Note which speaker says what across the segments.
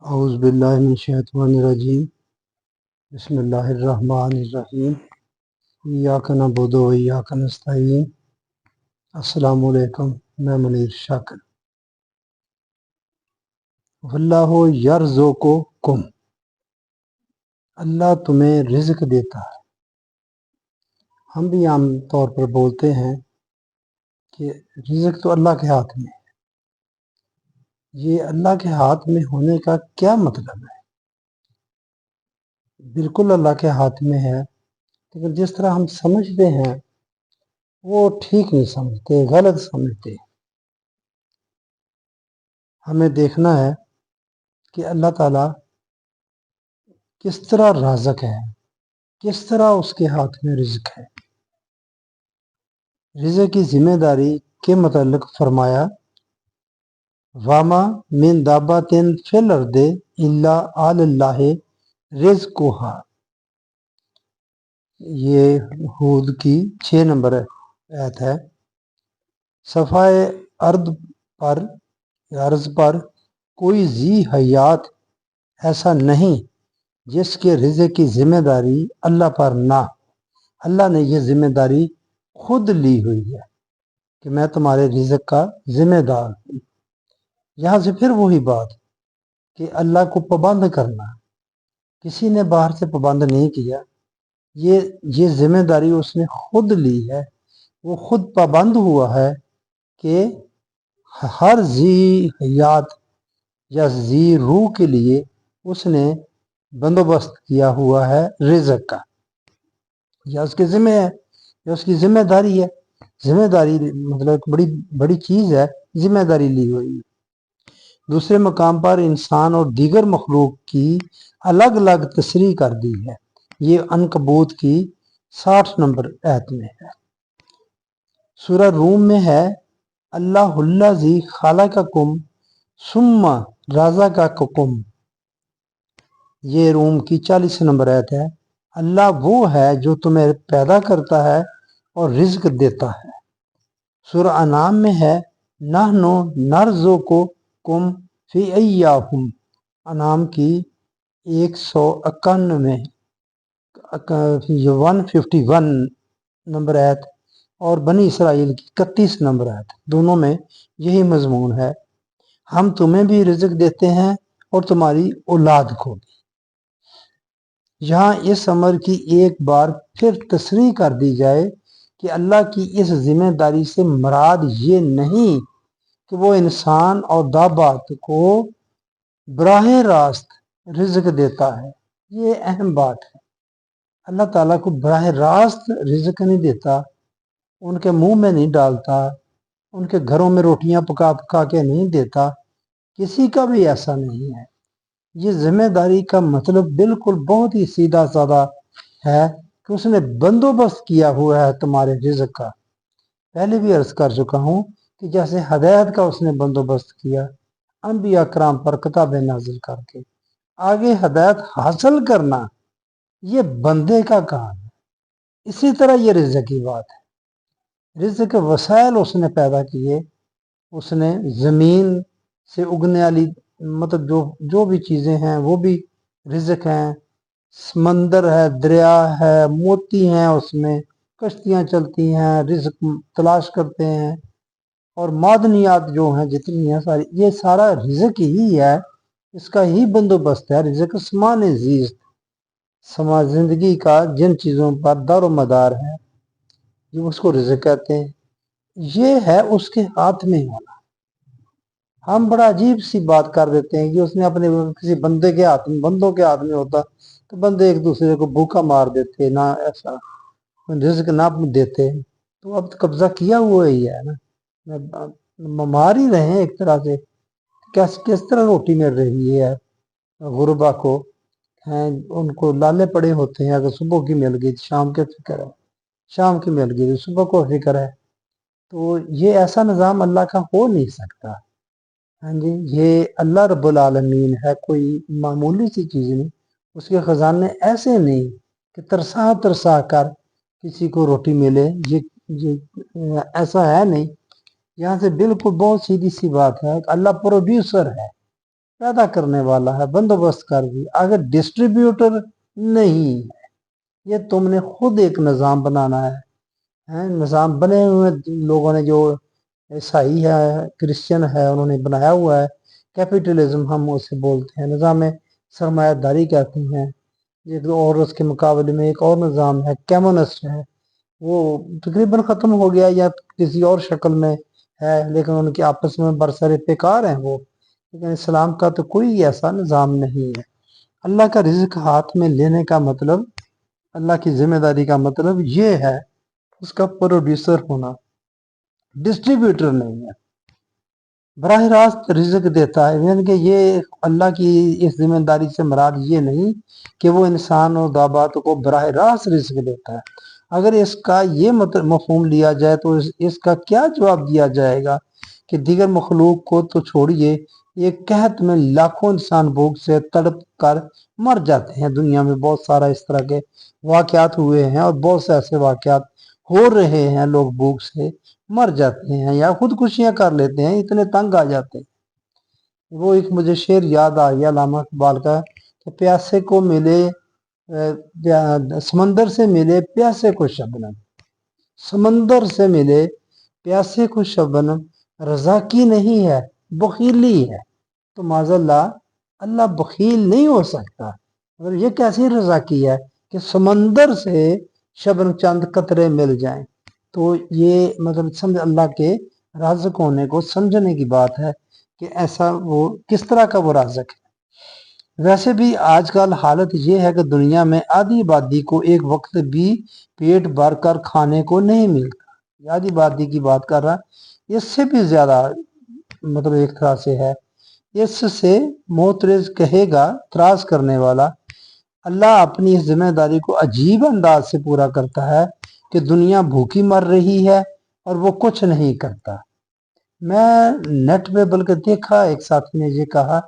Speaker 1: اعوذ باللہ من الشیطان الرجیم بسم اللہ الرحمن الرحیم ایاک نعبد و ایاک نستعین السلام علیکم، میں منیر شاکر۔ واللہ یرزقکم، اللہ تمہیں رزق دیتا ہے۔ ہم بھی عام طور پر بولتے ہیں کہ رزق تو اللہ کے ہاتھ میں ہے۔ یہ اللہ کے ہاتھ میں ہونے کا کیا مطلب ہے؟ بالکل اللہ کے ہاتھ میں ہے، لیکن جس طرح ہم سمجھتے ہیں وہ ٹھیک نہیں سمجھتے، غلط سمجھتے۔ ہمیں دیکھنا ہے کہ اللہ تعالیٰ کس طرح رازق ہے، کس طرح اس کے ہاتھ میں رزق ہے۔ رزق کی ذمہ داری کے متعلق فرمایا وَمَا مِن دَابَّةٍ فِي الْأَرْضِ إِلَّا عَلَى اللَّهِ رِزْقُهَا۔ یہ ہود کی 6 نمبر آیت ہے۔ صفحہ ارض پر کوئی ذی حیات ایسا نہیں جس کے رزق کی ذمہ داری اللہ پر نہ۔ اللہ نے یہ ذمہ داری خود لی ہوئی ہے کہ میں تمہارے رزق کا ذمہ دار ہوں۔ یہاں سے پھر وہی بات کہ اللہ کو پابند کرنا، کسی نے باہر سے پابند نہیں کیا، یہ ذمہ داری اس نے خود لی ہے۔ وہ خود پابند ہوا ہے کہ ہر ذی حیات یا ذی روح کے لیے اس نے بندوبست کیا ہوا ہے رزق کا، یا اس کے ذمہ ہے، یا اس کی ذمہ داری ہے۔ ذمہ داری مطلب ایک بڑی چیز ہے، ذمہ داری لی ہوئی ہے۔ دوسرے مقام پر انسان اور دیگر مخلوق کی الگ الگ تصریح کر دی ہے۔ یہ عنکبوت کی 60 نمبر آیت میں ہے۔ سورہ روم میں ہے اللہ الذی خلقکم ثم رزقکم۔ یہ روم کی 40 نمبر آیت ہے۔ اللہ وہ ہے جو تمہیں پیدا کرتا ہے اور رزق دیتا ہے۔ سورہ انعام میں ہے نحن نرزقکم فی ایہم۔ انعام کی 151 نمبر آیت اور بنی اسرائیل کی 31 نمبر آیت، دونوں میں یہی مضمون ہے۔ ہم تمہیں بھی رزق دیتے ہیں اور تمہاری اولاد کو بھی۔ یہاں اس امر کی ایک بار پھر تصریح کر دی جائے کہ اللہ کی اس ذمہ داری سے مراد یہ نہیں کہ وہ انسان اور دابات کو براہ راست رزق دیتا ہے۔ یہ اہم بات ہے۔ اللہ تعالیٰ کو براہ راست رزق نہیں دیتا، ان کے منہ میں نہیں ڈالتا، ان کے گھروں میں روٹیاں پکا کے نہیں دیتا، کسی کا بھی ایسا نہیں ہے۔ یہ ذمہ داری کا مطلب بالکل بہت ہی سیدھا سادہ ہے کہ اس نے بندوبست کیا ہوا ہے تمہارے رزق کا۔ پہلے بھی عرض کر چکا ہوں کہ جیسے ہدایت کا اس نے بندوبست کیا انبیاء کرام پر کتابیں نازل کر کے، آگے ہدایت حاصل کرنا یہ بندے کا کام ہے۔ اسی طرح یہ رزق کی بات ہے۔ رزق کے وسائل اس نے پیدا کیے، اس نے زمین سے اگنے والی مطلب جو بھی چیزیں ہیں وہ بھی رزق ہیں، سمندر ہے، دریا ہے، موتی ہیں، اس میں کشتیاں چلتی ہیں، رزق تلاش کرتے ہیں، اور معدنیات جو ہیں جتنی ہیں ساری، یہ سارا رزق ہی ہے، اس کا ہی بندوبست ہے۔ رزق سمان زیست، سما زندگی کا جن چیزوں پر دار و مدار ہے جو اس کو رزق کہتے ہیں، یہ ہے اس کے ہاتھ میں ہونا۔ ہم بڑا عجیب سی بات کر دیتے ہیں کہ اس نے اپنے کسی بندوں کے ہاتھ میں ہوتا تو بندے ایک دوسرے کو بھوکا مار دیتے، نہ ایسا رزق نہ دیتے، تو اب قبضہ کیا ہوا ہی ہے نا، مار ہی رہے ہیں ایک طرح سے۔ کس طرح روٹی مل رہی ہے غربا کو، ان کو لالے پڑے ہوتے ہیں، اگر صبح کی مل گئی شام کے فکر ہے، شام کی مل گئی صبح کو فکر ہے۔ تو یہ ایسا نظام اللہ کا ہو نہیں سکتا۔ ہاں جی، یہ اللہ رب العالمین ہے، کوئی معمولی سی چیز نہیں۔ اس کے خزانے ایسے نہیں کہ ترسا کر کسی کو روٹی ملے، یہ ایسا ہے نہیں۔ یہاں سے بالکل بہت سیدھی سی بات ہے کہ اللہ پروڈیوسر ہے، पैदा करने वाला है, बंदोबस्त कर दी। अगर डिस्ट्रीब्यूटर नहीं है, ये तुमने खुद एक निज़ाम बनाना है, निज़ाम बने हुए लोगों ने, जो ईसाई है, क्रिश्चियन है, उन्होंने बनाया हुआ है। कैपिटलिज्म हम उसे बोलते हैं, निज़ाम सरमायादारी कहते हैं। एक और उसके मुकाबले में एक और निज़ाम है, कम्युनिस्ट है, वो तकरीबन ख़त्म हो गया या किसी और शक्ल में है, लेकिन उनके आपस में बरसरे पेकार हैं वो। लेकिन इस्लाम का तो कोई ऐसा निज़ाम नहीं है। अल्लाह का रिज़्क हाथ में लेने का मतलब, अल्लाह की जिम्मेदारी का मतलब ये है उसका प्रोड्यूसर होना, डिस्ट्रीब्यूटर नहीं है। बराह रास्त रिज़्क देता है, यानी कि ये अल्लाह की इस जिम्मेदारी से मुराद ये नहीं कि वो इंसान और दाबात को बराह रास्त रिज़्क देता है। अगर इसका ये मतलब मफहूम लिया जाए तो इसका क्या जवाब दिया जाएगा कि दीगर मखलूक को तो छोड़िए, एक कहत में लाखों इंसान भूख से तड़प कर मर जाते हैं। दुनिया में बहुत सारा इस तरह के वाक़यात हुए हैं और बहुत से ऐसे वाक़यात हो रहे हैं, लोग भूख से मर जाते हैं या खुदकुशियां कर लेते हैं, इतने तंग आ जाते हैं। वो एक मुझे शेर याद आ गया अल्लामा इकबाल का कि प्यासे को मिले समंदर से मिले प्यासे को शबनम, समंदर से मिले प्यासे को शबनम, रजा की नहीं है बखीली है। तो माज़ल्लाह अल्लाह बखील नहीं हो सकता। अगर ये कैसी रजा की है कि समंदर से शबनम चंद कतरे मिल जाएं, तो ये मतलब समझ अल्लाह के राज़िक होने को समझने की बात है कि ऐसा वो किस तरह का वो राज़िक है। वैसे भी आजकल हालत ये है कि दुनिया में आधी आबादी को एक वक्त भी पेट भर कर खाने को नहीं मिलता। आधी आबादी की बात कर रहा, इससे भी ज़्यादा मतलब एक तरह से है। इससे मोतरज कहेगा त्रास करने वाला, अल्लाह अपनी इस जिम्मेदारी को अजीब अंदाज से पूरा करता है कि दुनिया भूखी मर रही है और वो कुछ नहीं करता। मैं नेट पे बल्कि देखा, एक साथी ने ये कहा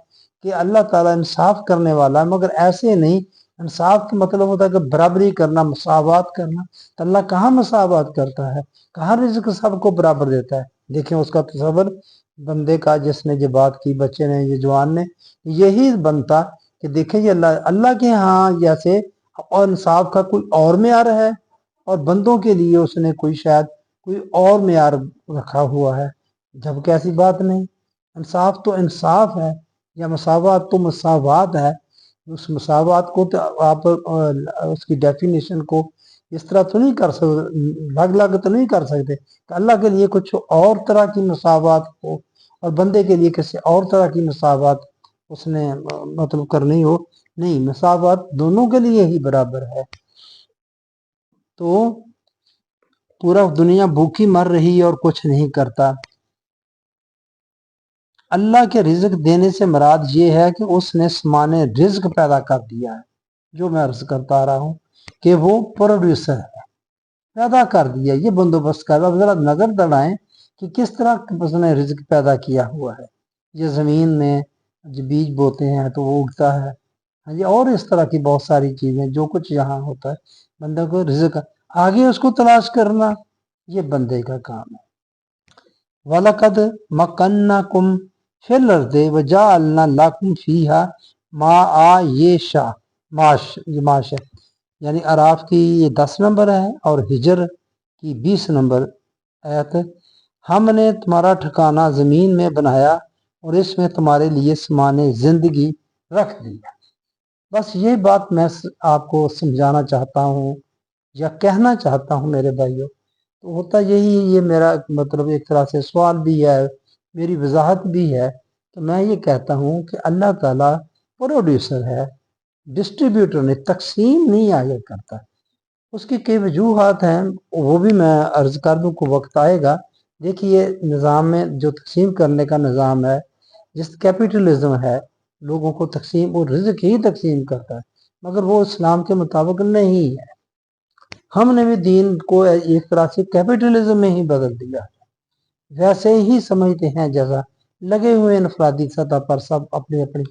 Speaker 1: कि अल्लाह ताला इंसाफ करने वाला है, मगर ऐसे नहीं। इंसाफ का मतलब होता है कि बराबरी करना, मसावत करना। तो अल्लाह कहाँ मसावत करता है, कहाँ रिज़्क सबको बराबर देता है। देखें उसका तसव्वुर बंदे का, जिसने ये बात की, बच्चे ने, ये जवान ने, यही बनता कि देखें ये अल्लाह अल्लाह के यहाँ जैसे और इंसाफ का कोई और मेयार है और बंदों के लिए उसने कोई शायद कोई और मेयार रखा हुआ है, जबकि ऐसी बात नहीं। इंसाफ तो इंसाफ है, या मसावत तो मसावत है। उस मसावत को तो आप उसकी डेफिनेशन को इस तरह तो नहीं कर सकते, लग लग तो नहीं कर सकते कि अल्लाह के लिए कुछ और तरह की मसावत हो और बंदे के लिए किसी और तरह की मसावत उसने मतलब करनी हो। नहीं, मसावत दोनों के लिए ही बराबर है। तो पूरा दुनिया भूखी मर रही और कुछ नहीं करता। अल्लाह के रिज़्क देने से मुराद ये है कि उसने समाने रिज़्क पैदा कर दिया है। जो मैं अर्ज करता रहा हूँ कि वो प्रोड्यूसर है, पैदा कर दिया, ये बंदोबस्त कर। अब जरा नजर दौड़ाएं कि किस तरह उसने रिज़्क पैदा किया हुआ है। ये ज़मीन में जो बीज बोते हैं तो वो उगता है, हाँ जी, और इस तरह की बहुत सारी चीज़ें जो कुछ यहाँ होता है, बंदे को रिज़्क आगे उसको तलाश करना ये बंदे का काम है। वलकद मकन्नाकुम फिल अर्दि वजअलना लकुम फीहा माआयशा, माश है, यानी अराफ की ये 10 नंबर है और हिजर की 20 नंबर आयत। हमने तुम्हारा ठिकाना ज़मीन में बनाया और इसमें तुम्हारे लिए सामाने ज़िंदगी रख दिया। बस ये बात मैं आपको समझाना चाहता हूँ या कहना चाहता हूँ मेरे भाइयों। तो होता यही, ये मेरा मतलब एक तरह से सवाल भी है, मेरी वजाहत भी है। तो मैं ये कहता हूँ कि अल्लाह ताला प्रोड्यूसर है, डिस्ट्रीब्यूटर नहीं, तकसीम नहीं आगे करता। उसकी कई वजूहात हैं, वो भी मैं अर्ज कर दूँ को वक्त आएगा। देखिए निज़ाम में जो तकसीम करने का निज़ाम है, जिस कैपिटलिज्म है, लोगों को तकसीम और रिज़्क ही तकसीम करता है, मगर वो इस्लाम के मुताबिक नहीं है। हमने भी दीन को एक तरह से कैपिटलिज्म में ही बदल दिया, वैसे ही समझते हैं जैसा लगे हुए इनफरादी सतह पर सब अपनी अपनी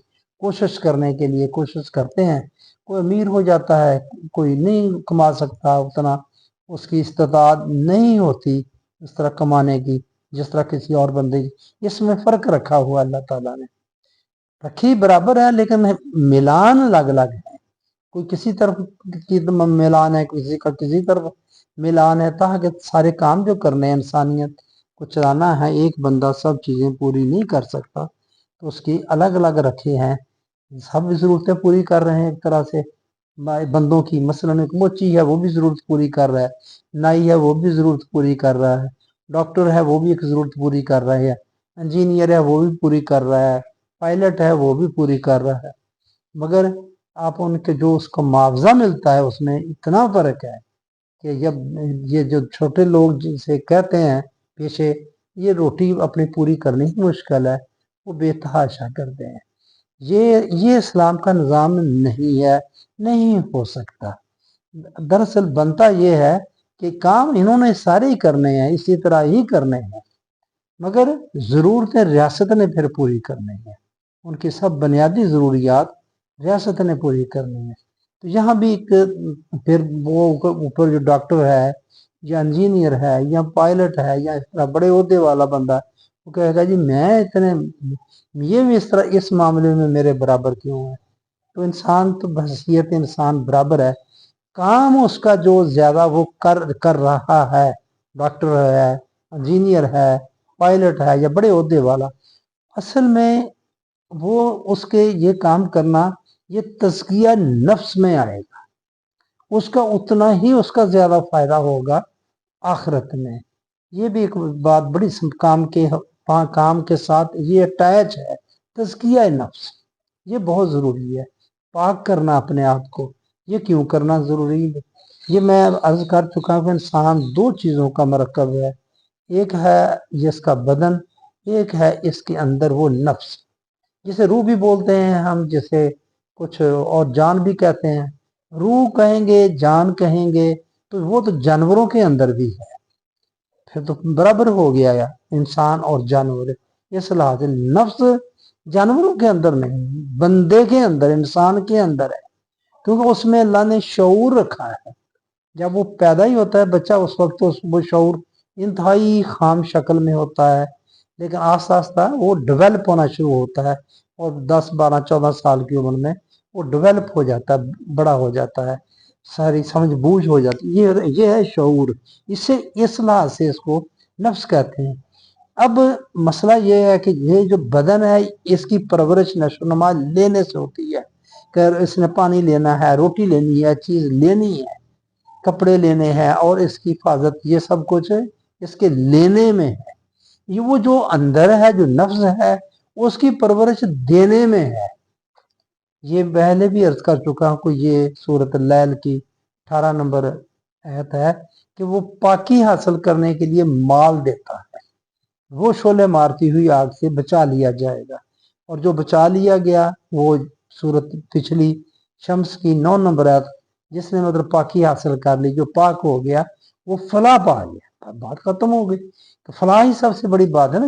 Speaker 1: कोशिश करने के लिए कोशिश करते हैं। कोई अमीर हो जाता है, कोई नहीं कमा सकता उतना, उसकी इस्तात नहीं होती इस तरह कमाने की जिस तरह किसी और बंदे की। इसमें फ़र्क रखा हुआ अल्लाह ताला ने। रखी बराबर है लेकिन मिलान अलग अलग है। कोई किसी तरफ की मिलान है, किसी का किसी तरफ मिलान है, ताकि सारे काम जो करने हैं इंसानियत को चलाना है, एक बंदा सब चीज़ें पूरी नहीं कर सकता, तो उसकी अलग अलग रखे हैं। सब ज़रूरतें पूरी कर रहे हैं एक तरह से बंदों की। मसलन एक मोची है वो भी ज़रूरत पूरी कर रहा है, नाई है वो भी ज़रूरत पूरी कर रहा है, डॉक्टर है वो भी एक ज़रूरत पूरी कर रहा है, इंजीनियर है वो भी पूरी कर रहा है, पायलट है वो भी पूरी कर रहा है। मगर आप उनके जो उसको मुआवजा मिलता है उसमें इतना फ़र्क है कि जब ये जो छोटे लोग जिसे कहते हैं पेशे, ये रोटी अपनी पूरी करनी ही मुश्किल है, वो बेतहाशा करते हैं। ये इस्लाम का निज़ाम नहीं है, नहीं हो सकता। दरअसल बनता ये है कि काम इन्होंने सारे ही करने हैं, इसी तरह ही करने हैं, मगर ज़रूरतें रियासत ने फिर पूरी करनी है। उनकी सब बुनियादी ज़रूरियात रियासत ने पूरी करनी है। तो यहाँ भी एक फिर वो ऊपर जो डॉक्टर है या इंजीनियर है या पायलट है या इस तरह बड़े ओहदे वाला बंदा, वो कहेगा जी मैं इतने, ये भी इस तरह इस मामले में मेरे बराबर क्यों है। तो इंसान तो बहसीयत इंसान बराबर है, काम उसका जो ज़्यादा वो कर रहा है, डॉक्टर है, इंजीनियर है, पायलट है या बड़े ओहदे वाला, असल में वो उसके ये काम करना ये तज़किया नफ्स में आएगा, उसका उतना ही उसका ज़्यादा फ़ायदा होगा आखिरत में। ये भी एक बात बड़ी काम के साथ ये अटैच है, तज़किया नफ्स, ये बहुत ज़रूरी है। पाक करना अपने आप को, ये क्यों करना ज़रूरी है? ये मैं अर्ज़ कर चुका हूँ कि इंसान दो चीज़ों का मरकब है, एक है ये इसका बदन, एक है इसके अंदर वो नफ्स, जिसे रूह भी बोलते हैं हम, जिसे कुछ और जान भी कहते हैं। रूह कहेंगे, जान कहेंगे, तो वो तो जानवरों के अंदर भी है, फिर तो बराबर हो गया या इंसान और जानवर। इस लिहाज से नफ्स जानवरों के अंदर नहीं, बंदे के अंदर, इंसान के अंदर है, क्योंकि उसमें अल्लाह ने शऊर रखा है। जब वो पैदा ही होता है बच्चा, उस वक्त तो वो शऊर इंतहाई खाम शक्ल में होता है, लेकिन आस्ता आस्ता वो डेवलप होना शुरू होता है और 10 12 14 साल की उम्र में वो डेवलप हो जाता है, बड़ा हो जाता है, सारी समझ बूझ हो जाती है। ये है शऊर, इससे इस लिहाज से इसको नफ्स कहते हैं। अब मसला ये है कि ये जो बदन है इसकी परवरिश नशोनुमा लेने से होती है, कि इसने पानी लेना है, रोटी लेनी है, चीज़ लेनी है, कपड़े लेने हैं और इसकी हिफाजत, ये सब कुछ इसके लेने में है। ये वो जो अंदर है, जो नफ्स है, उसकी परवरिश देने में है। ये पहले भी अर्ज कर चुका हूँ कि ये सूरत लैल की 18 नंबर आयत है कि वो पाकी हासिल करने के लिए माल देता है, वो शोले मारती हुई आग से बचा लिया जाएगा। और जो बचा लिया गया वो सूरत पिछली शम्स की 9 नंबर आयत, जिसने मतलब पाकी हासिल कर ली, जो पाक हो गया वो फलाह पा गया, बात खत्म हो गई। तो फलाह ही सबसे बड़ी बात है ना,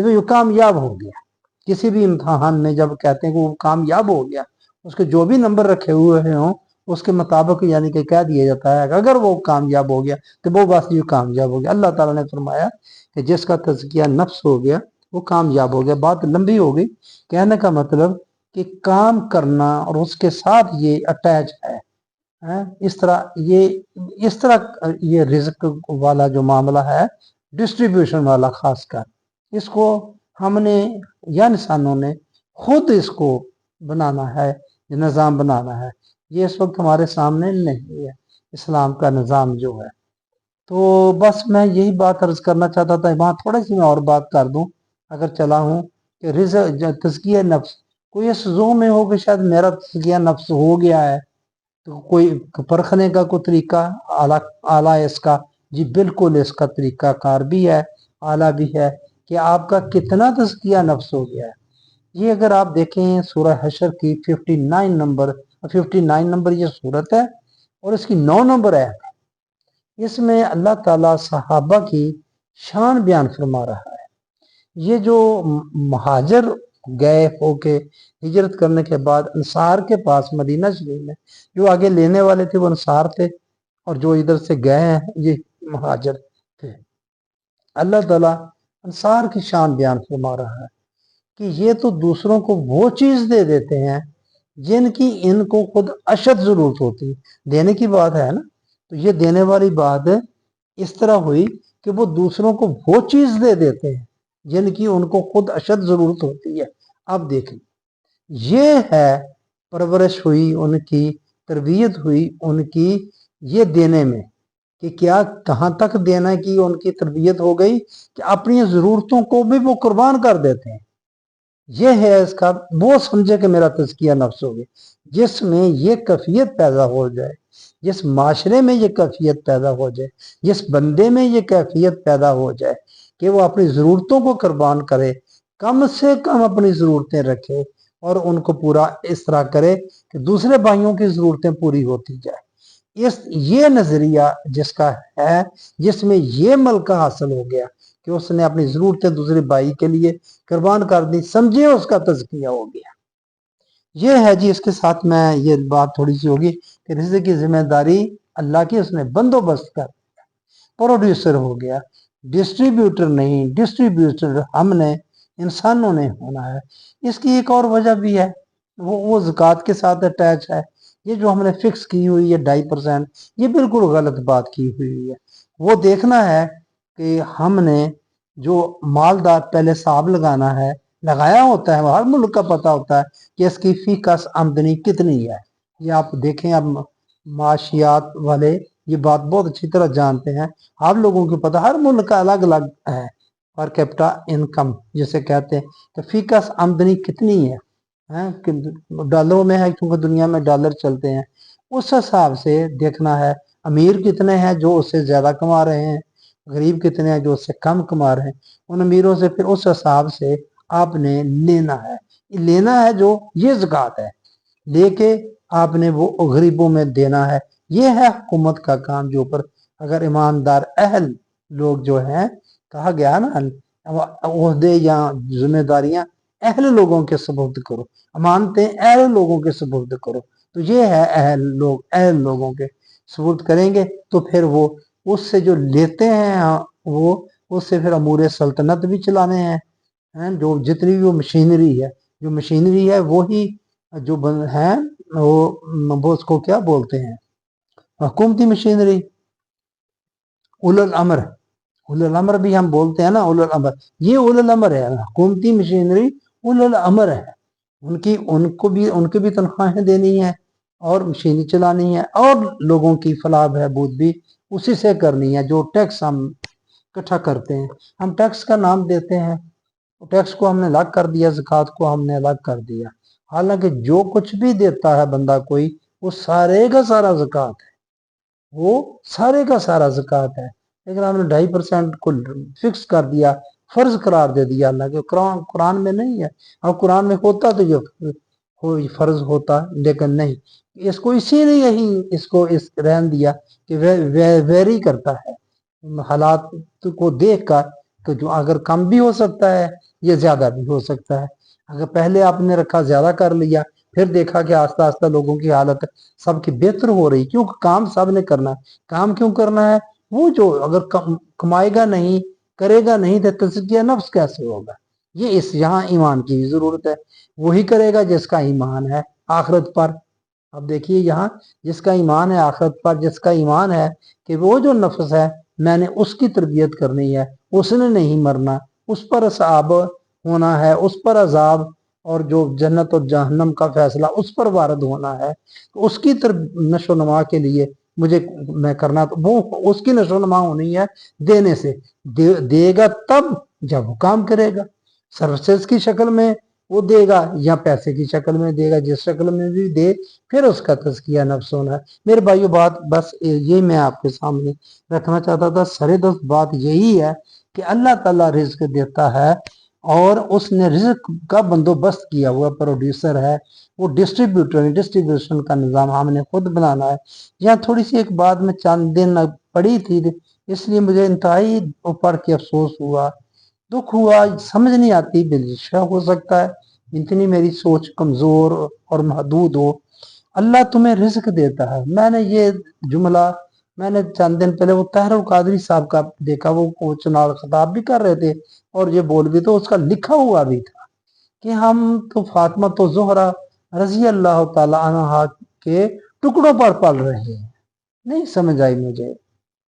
Speaker 1: ये कामयाब हो गया। किसी भी इम्तहान में जब कहते हैं कि वो कामयाब हो गया, उसके जो भी नंबर रखे हुए हों उसके मुताबिक यानी कि कह दिया जाता है कि अगर वो कामयाब हो गया तो वो बस ये कामयाब हो गया। अल्लाह ताला ने फरमाया कि जिसका तज़किया नफ्स हो गया वो कामयाब हो गया। बात लंबी हो गई, कहने का मतलब कि काम करना और उसके साथ ये अटैच है। इस तरह ये रिज्क वाला जो मामला है, डिस्ट्रीब्यूशन वाला खासकर, इसको हमने या इंसानों ने खुद इसको बनाना है, ये निज़ाम बनाना है। ये इस वक्त हमारे सामने नहीं है, इस्लाम का निज़ाम जो है। तो बस मैं यही बात अर्ज करना चाहता था। वहाँ थोड़ी सी मैं और बात कर दूं अगर चला हूँ कि तज़किया नफ्स, कोई इस ज़ों में हो कि शायद मेरा तज़किया नफ्स हो गया है, तो कोई परखने का कोई तरीका आला है इसका? जी बिल्कुल, इसका तरीका कार भी है, आला भी है कि आपका कितना तज़किया नफ्स हो गया है। ये अगर आप देखें सूरह हशर की 59 नंबर ये सूरत है और इसकी 9 नंबर है। इसमें अल्लाह ताला सहाबा की शान बयान फरमा रहा है। ये जो महाजर गए होके हिजरत करने के बाद अंसार के पास मदीना शरीफ में, जो आगे लेने वाले थे वो अंसार थे और जो इधर से गए हैं ये महाजर थे। अल्लाह ताला अंसार की शान बयान फरमा रहा है कि ये तो दूसरों को वो चीज दे देते हैं जिनकी इनको खुद अशद जरूरत होती है। देने की बात है ना, तो ये देने वाली बात इस तरह हुई कि वो दूसरों को वो चीज दे देते हैं जिनकी उनको खुद अशद जरूरत होती है। अब देखें, ये है परवरिश हुई उनकी, तरबियत हुई उनकी ये देने में, कि क्या कहाँ तक देने की उनकी तरबियत हो गई कि अपनी ज़रूरतों को भी वो कुर्बान कर देते हैं। ये है इसका, वो समझे कि मेरा तज़किया नफ्स हो गया। जिसमें ये कैफियत पैदा हो जाए, जिस माशरे में ये कैफियत पैदा हो जाए, जिस बंदे में ये कैफियत पैदा हो जाए कि वो अपनी ज़रूरतों को कुर्बान करे, कम से कम अपनी ज़रूरतें रखे और उनको पूरा इस तरह करे कि दूसरे भाइयों की ज़रूरतें पूरी होती जाए। ये नजरिया जिसका है, जिसमें ये मलका हासिल हो गया कि उसने अपनी जरूरतें दूसरे भाई के लिए कुर्बान कर दी, समझे उसका तज़किया हो गया। ये है जी। इसके साथ मैं ये बात थोड़ी सी होगी कि रिज़्क़ की जिम्मेदारी अल्लाह की, उसने बंदोबस्त कर, प्रोड्यूसर हो गया, डिस्ट्रीब्यूटर नहीं। डिस्ट्रीब्यूटर हमने, इंसानों ने होना है। इसकी एक और वजह भी है, वो ज़कात के साथ अटैच है। ये जो हमने फिक्स की हुई है 2.5%, ये बिल्कुल गलत बात की हुई है। वो देखना है कि हमने जो मालदार पहले हिसाब लगाना है, लगाया होता है, हर मुल्क का पता होता है कि इसकी फी कस आमदनी कितनी है। ये आप देखें, अब माशियात वाले ये बात बहुत अच्छी तरह जानते हैं। आप लोगों को पता, हर मुल्क का अलग अलग है पर कैपिटा इनकम जिसे कहते हैं, तो फी कस आमदनी कितनी है, कि डॉलरों में है क्योंकि दुनिया में डॉलर चलते हैं। उस हिसाब से देखना है अमीर कितने हैं जो उससे ज्यादा कमा रहे हैं, गरीब कितने हैं जो उससे कम कमा रहे हैं। उन अमीरों से फिर उस हिसाब से आपने लेना है। लेना है जो ये ज़कात है, लेके आपने वो गरीबों में देना है। ये है हुकूमत का काम, जो ऊपर अगर ईमानदार अहल लोग जो हैं, कहा गया ना ओहदे या जिम्मेदारियां अहल लोगों के सुपुर्द करो, अमानतें अहल लोगों के सुपुर्द करो। तो ये है अहल लोगों के सुपुर्द करेंगे तो फिर वो उससे जो लेते हैं वो उससे फिर अमूर सल्तनत भी चलाने हैं। जो जितनी भी वो मशीनरी है, जो मशीनरी है वही जो है वो उसको क्या बोलते हैं, हुकूमती मशीनरी, उलुल अमर। उलुल अमर भी हम बोलते हैं ना, उलुल अमर, ये उलुल अमर है, हुकूमती मशीनरी उलुल अमर है। उनकी भी तनख्वाहें देनी है और मशीनें चलानी है और लोगों की फलाह बहबूद भी उसी से करनी है। जो टैक्स हम इकट्ठा करते हैं, हम टैक्स का नाम देते हैं, टैक्स को हमने अलग कर दिया, ज़कात को हमने अलग कर दिया। हालांकि जो कुछ भी देता है बंदा कोई, वो सारे का सारा ज़कात है, वो सारे का सारा ज़कात है। लेकिन हमने 2.5% को फिक्स कर दिया, फर्ज करार दे दिया अल्लाह के। कुरान में नहीं है, और कुरान में होता तो ये फर्ज होता, लेकिन नहीं, इसको इसीलिए ही इसको इस रहन दिया कि वेरी करता है हालात को देख कर, तो जो अगर कम भी हो सकता है ये ज्यादा भी हो सकता है। अगर पहले आपने रखा ज्यादा कर लिया, फिर देखा कि आस्ता आस्ता लोगों की हालत सबकी बेहतर हो रही, क्योंकि काम सब ने करना है। काम क्यों करना है? वो जो अगर कमाएगा नहीं, करेगा नहीं, तो तज़किया नफ्स कैसे होगा? ये इस यहाँ ईमान की जरूरत है। वही करेगा जिसका ईमान है आखिरत पर। अब देखिए यहाँ, जिसका ईमान है आखिरत पर, जिसका ईमान है कि वो जो नफ्स है मैंने उसकी तरबियत करनी है, उसने नहीं मरना, उस पर असाब होना है, उस पर अजाब और जो जन्नत और जहन्नम का फैसला उस पर वारद होना है, तो उसकी नशो नमा के लिए मुझे मैं करना, तो वो उसकी नशो नमा होनी है देने से। देगा तब जब वो काम करेगा, सर्विसेज की शक्ल में वो देगा या पैसे की शक्ल में देगा, जिस शक्ल में भी दे, फिर उसका तज़किया नफ्स होना है। मेरे भाइयों, बात बस ये मैं आपके सामने रखना चाहता था। सरे दोस्त बात यही है कि अल्लाह ताला रिज़्क देता है और उसने रिज़्क का बंदोबस्त किया हुआ प्रोड्यूसर है, वो डिस्ट्रीब्यूटर है। डिस्ट्रीब्यूशन का निज़ाम हमने खुद बनाना है। यहाँ थोड़ी सी एक बात में चंद दिन पड़ी थी, इसलिए मुझे इंतहाई पढ़ के अफसोस हुआ, दुख हुआ, समझ नहीं आती। बेशक हो सकता है इतनी मेरी सोच कमजोर और महदूद हो। अल्लाह तुम्हें रिज़्क देता है। मैंने ये जुमला मैंने चंद दिन पहले वो ताहिरुल कादरी साहब का देखा, वो चुनाव खिताब भी कर रहे थे और ये बोल भी तो उसका लिखा हुआ भी था कि हम तो फातिमा तो ज़ोहरा रजी अल्लाह ताला अन्हा के टुकड़ों पर पल रहे हैं। नहीं समझ आई मुझे।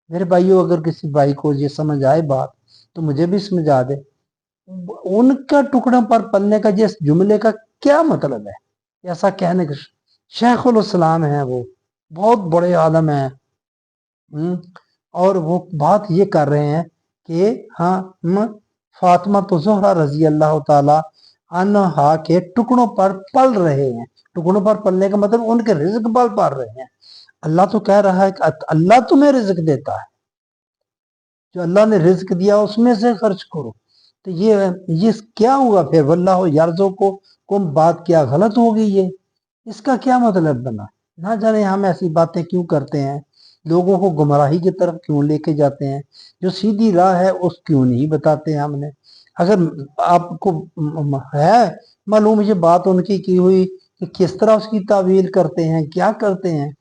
Speaker 1: मेरे भाइयों, अगर किसी भाई को ये समझ आए बात तो मुझे भी समझा दे। उनका टुकड़ों पर पलने का जिस जुमले का क्या मतलब है? ऐसा कहने का शेखुल इस्लाम है, वो बहुत बड़े आलम है। और वो बात ये कर रहे हैं कि हम फातिमा तो ज़ोहरा रजी अल्लाह ताला अन्हा के टुकड़ों पर पल रहे हैं। टुकड़ों पर पलने का मतलब उनके रिज्क पर पल रहे हैं। अल्लाह तो कह रहा है कि अल्लाह तुम्हें रिज्क देता है, जो अल्लाह ने रिज्क दिया उसमें से खर्च करो। तो ये क्या हुआ फिर? वल्लाहु यरज़ुक़ु बात क्या गलत हो गई? ये इसका क्या मतलब बना? ना जाने हम ऐसी बातें क्यों करते हैं, लोगों को गुमराही की तरफ क्यों लेके जाते हैं, जो सीधी राह है उस क्यों नहीं बताते हैं हमने। अगर आपको है मालूम ये बात उनकी की हुई कि किस तरह उसकी तावील करते हैं, क्या करते हैं,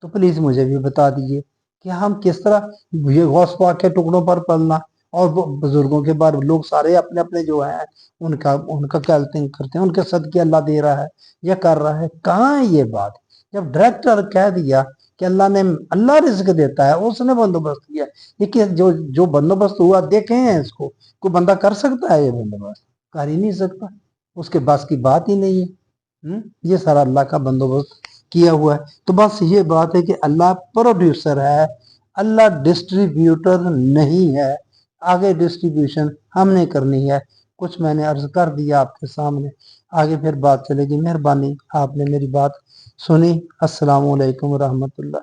Speaker 1: तो प्लीज मुझे भी बता दीजिए कि हम किस तरह ये गौस पाक के टुकड़ों पर पलना और बुजुर्गों के बारे लोग सारे अपने अपने जो है उनका उनका करते हैं, उनके सदके अल्लाह दे रहा है या कर रहा है। कहाँ है ये बात? जब डायरेक्टर कह दिया कि अल्लाह रिज्क देता है, उसने बंदोबस्त किया। ये जो जो बंदोबस्त हुआ देखे हैं इसको, कोई बंदा कर सकता है? ये बंदोबस्त कर ही नहीं सकता, उसके बस की बात ही नहीं है। ये सारा अल्लाह का बंदोबस्त किया हुआ है। तो बस ये बात है कि अल्लाह प्रोड्यूसर है, अल्लाह डिस्ट्रीब्यूटर नहीं है। आगे डिस्ट्रीब्यूशन हमने करनी है। कुछ मैंने अर्ज कर दिया आपके सामने, आगे फिर बात चलेगी। मेहरबानी, आपने मेरी बात सुनी। अस्सलामु अलैकुम रहमतुल्लाह।